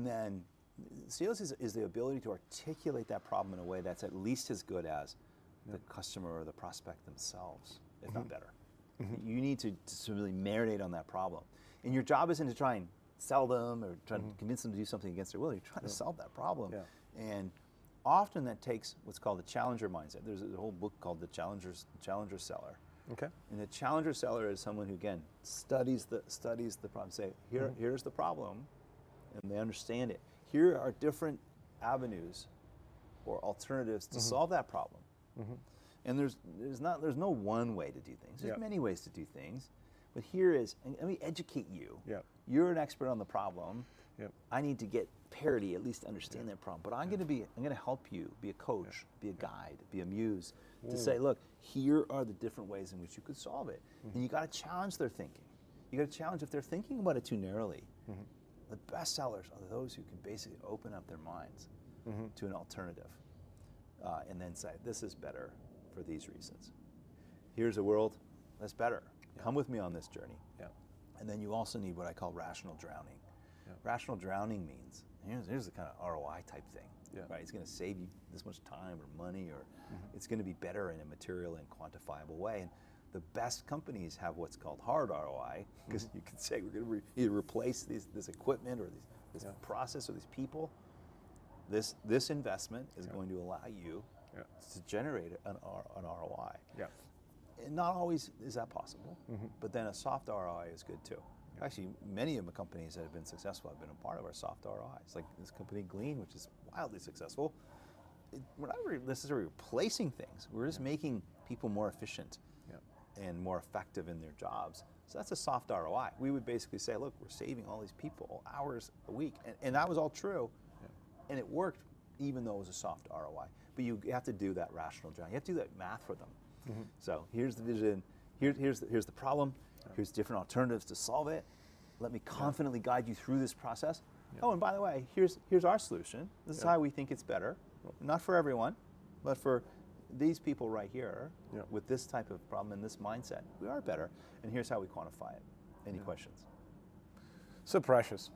And then sales is the ability to articulate that problem in a way that's at least as good as the customer or the prospect themselves, if not better. You need to really marinate on that problem. And your job isn't to try and sell them or try to convince them to do something against their will. You're trying to solve that problem. And often that takes what's called the challenger mindset. There's a whole book called The Challenger Seller. Okay. And the challenger seller is someone who, again, studies the problem. Say, here's the problem, and they understand it. Here are different avenues or alternatives to solve that problem. And there's no one way to do things. There's many ways to do things. But here is, and let me educate you. You're an expert on the problem. I need to get parity, at least understand that problem. But I'm going to help you be a coach, be a guide, be a muse, to say, look, here are the different ways in which you could solve it. And you got to challenge their thinking. You got to challenge if they're thinking about it too narrowly. The best sellers are those who can basically open up their minds to an alternative, and then say, this is better for these reasons. Here's a world that's better. Come with me on this journey. And then you also need what I call rational drowning. Rational drowning means, here's the kind of ROI type thing. Right? It's going to save you this much time or money, or it's going to be better in a material and quantifiable way. And the best companies have what's called hard ROI, because you can say we're going to either replace this equipment or this process or these people. This investment is going to allow you to generate an ROI. And not always is that possible, but then a soft ROI is good too. Actually, many of the companies that have been successful have been a part of our soft ROIs, like this company Glean, which is wildly successful. We're not necessarily replacing things. We're just making people more efficient and more effective in their jobs. So that's a soft ROI. We would basically say, look, we're saving all these people hours a week. And that was all true. And it worked, even though it was a soft ROI. But you have to do that rational drawing. You have to do that math for them. So here's the vision. Here's the problem. Here's different alternatives to solve it. Let me confidently guide you through this process. Oh, and by the way, here's our solution. This is how we think it's better. Not for everyone, but for these people right here with this type of problem and this mindset, we are better. And here's how we quantify it. Any questions? So precious.